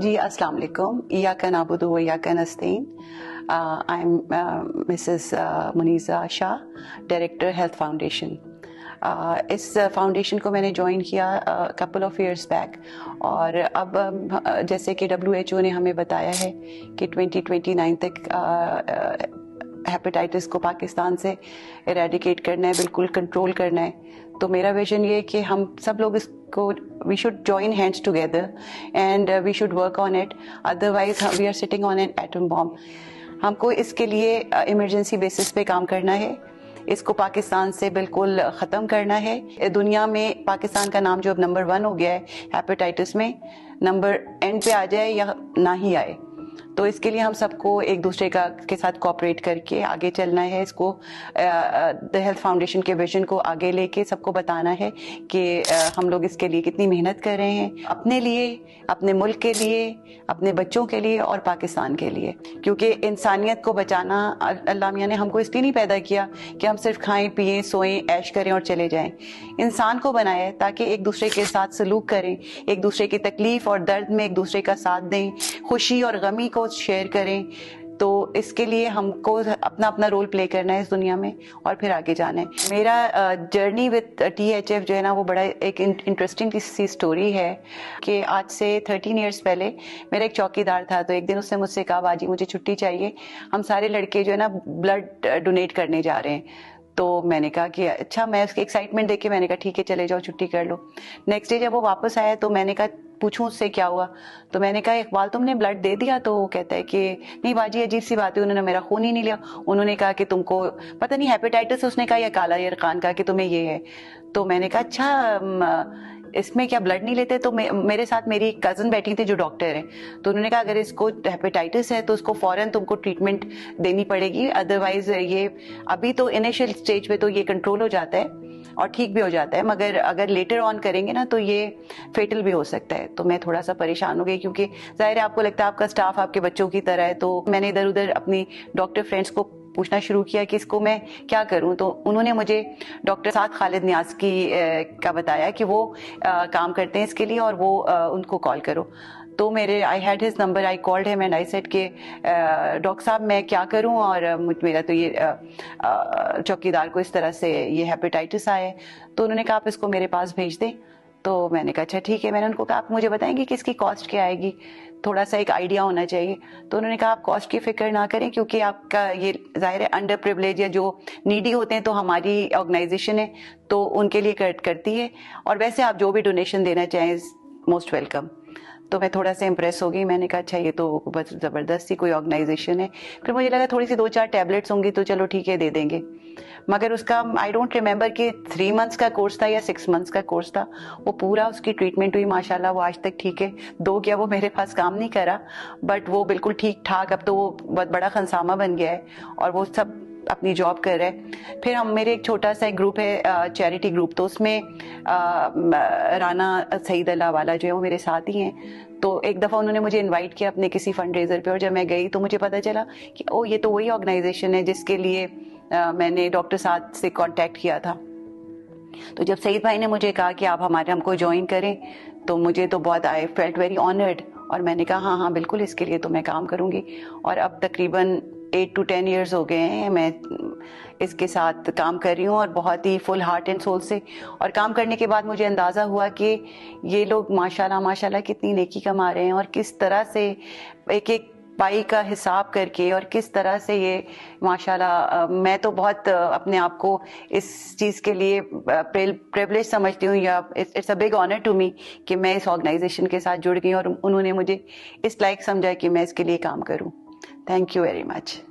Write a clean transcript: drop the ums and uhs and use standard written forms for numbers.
जी अस्सलाम वालेकुम, इय्याका नअबुदु व इय्याका नस्तईन। I am Mrs Muniza Shah, director health foundation. इस फाउंडेशन को मैंने ज्वाइन किया कपल ऑफ इयर्स बैक, और अब जैसे कि WHO ने हमें बताया है कि 2029 तक हेपेटाइटिस को पाकिस्तान से इरेडिकेट करना है, बिल्कुल कंट्रोल करना है। तो मेरा विजन ये है कि हम सब लोग इसको we should join hands together and we should work on it, otherwise we are sitting on an atom bomb. हमको इसके लिए इमरजेंसी बेसिस पे काम करना है, इसको पाकिस्तान से बिल्कुल ख़त्म करना है। दुनिया में पाकिस्तान का नाम जो अब नंबर 1 हो गया है हेपेटाइटिस में, नंबर एंड पे आ जाए या ना ही आए। तो इसके लिए हम सबको एक दूसरे के साथ कोऑपरेट करके आगे चलना है। इसको द हेल्थ फाउंडेशन के विजन को आगे लेके सबको बताना है कि हम लोग इसके लिए कितनी मेहनत कर रहे हैं, अपने लिए, अपने मुल्क के लिए, अपने बच्चों के लिए और पाकिस्तान के लिए। क्योंकि इंसानियत को बचाना, अल्लाह मियां ने हमको इसलिए नहीं पैदा किया कि हम सिर्फ खाएं पिएं सोएं ऐश करें और चले जाएं। इंसान को बनाया है ताकि एक दूसरे के साथ सलूक करें, एक दूसरे की तकलीफ और दर्द में एक दूसरे का साथ दें, खुशी और गमी को शेयर करें। तो इसके लिए हमको अपना अपना रोल प्ले करना है इस दुनिया में और फिर आगे जाना है। मेरा जर्नी विद THF जो है ना, वो बड़ा एक इंटरेस्टिंग सी स्टोरी है कि आज से 13 इयर्स पहले मेरा एक चौकीदार था। तो एक दिन उसने मुझसे कहा, बाजी मुझे छुट्टी चाहिए, हम सारे लड़के जो है ना ब्लड डोनेट करने जा रहे हैं। तो मैंने कहा कि अच्छा, मैं उसकी एक्साइटमेंट देख के मैंने कहा ठीक है चले जाओ, छुट्टी कर लो। नेक्स्ट डे जब वो वापस आया तो मैंने कहा पूछूं उससे क्या हुआ। तो मैंने कहा इकबाल तुमने ब्लड दे दिया? तो वो कहता है कि नहीं बाजी अजीब सी बात है, उन्होंने मेरा खून ही नहीं लिया। उन्होंने कहा कि तुमको पता नहीं हेपेटाइटिस, उसने कहा या काला यरकान का कि तुम्हें ये है। तो मैंने कहा अच्छा इसमें क्या ब्लड नहीं लेते? तो मेरे साथ मेरी कजन बैठी थी जो डॉक्टर है। तो उन्होंने कहा अगर इसको हेपेटाइटिस है तो उसको फौरन तुमको ट्रीटमेंट देनी पड़ेगी, अदरवाइज ये अभी तो इनिशियल स्टेज पे तो ये कंट्रोल हो जाता है और ठीक भी हो जाता है, मगर अगर लेटर ऑन करेंगे ना तो ये फेटल भी हो सकता है। तो मैं थोड़ा सा परेशान हो गई, क्योंकि जाहिर है आपको लगता है आपका स्टाफ आपके बच्चों की तरह है। तो मैंने इधर उधर अपनी डॉक्टर फ्रेंड्स को पूछना शुरू किया कि इसको मैं क्या करूं। तो उन्होंने मुझे डॉक्टर साद खालिद नियाज का बताया कि वो काम करते हैं इसके लिए और वो उनको कॉल करो। तो मेरे I had his number, I called him and I said कि डॉक्टर साहब मैं क्या करूं, और मेरा तो ये चौकीदार को इस तरह से ये हेपेटाइटिस आया है। तो उन्होंने कहा आप इसको मेरे पास भेज दें। तो मैंने कहा अच्छा ठीक है। मैंने उनको कहा आप मुझे बताएंगे कि इसकी कॉस्ट क्या आएगी, थोड़ा सा एक आइडिया होना चाहिए। तो उन्होंने कहा आप कॉस्ट की फिक्र ना करें, क्योंकि आपका ये जाहिर है अंडर प्रिविलेज या जो नीडी होते हैं तो हमारी ऑर्गेनाइजेशन है तो उनके लिए करती है, और वैसे आप जो भी डोनेशन देना चाहें मोस्ट वेलकम। तो मैं थोड़ा सा इम्प्रेस हो गई। मैंने कहा अच्छा ये तो बस ज़बरदस्त सी कोई ऑर्गेनाइजेशन है। फिर मुझे लगा थोड़ी सी 2-4 टैबलेट्स होंगी तो चलो ठीक है दे देंगे, मगर उसका आई डोंट रिमेम्बर कि 3 मंथ्स का कोर्स था या 6 मंथ्स का कोर्स था। वो पूरा उसकी ट्रीटमेंट हुई माशाल्लाह, वो आज तक ठीक है। 2 क्या वो मेरे पास काम नहीं करा, बट वो बिल्कुल ठीक ठाक, अब तो वो बहुत बड़ा खनसामा बन गया है और वो सब अपनी जॉब कर रहे हैं। फिर हम मेरे एक छोटा सा एक ग्रुप है, चैरिटी ग्रुप, तो उसमें राना सईद अल्लाह वाला जो है वो मेरे साथ ही हैं। तो एक दफ़ा उन्होंने मुझे इनवाइट किया अपने किसी फंड रेजर पे, और जब मैं गई तो मुझे पता चला कि ओ ये तो वही ऑर्गेनाइजेशन है जिसके लिए मैंने डॉक्टर साद से कांटेक्ट किया था। तो जब सईद भाई ने मुझे कहा कि आप हमको ज्वाइन करें, तो मुझे तो बहुत आई फेल्ट वेरी ऑनर्ड, और मैंने कहा हाँ हाँ बिल्कुल इसके लिए तो मैं काम करूँगी। और अब तकरीबन 8 to 10 ईयर्स हो गए हैं मैं इसके साथ काम कर रही हूँ, और बहुत ही फुल हार्ट एंड सोल से। और काम करने के बाद मुझे अंदाज़ा हुआ कि ये लोग माशाल्लाह माशाल्लाह कितनी नेकी कमा रहे हैं, और किस तरह से एक एक पाई का हिसाब करके, और किस तरह से ये माशाल्लाह मैं तो बहुत अपने आप को इस चीज़ के लिए प्रिविलेज समझती हूँ, या it's a big honour to me कि मैं इस ऑर्गेनाइजेशन के साथ जुड़ गई और उन्होंने मुझे इस लायक समझा कि मैं इसके लिए काम करूँ। Thank you very much.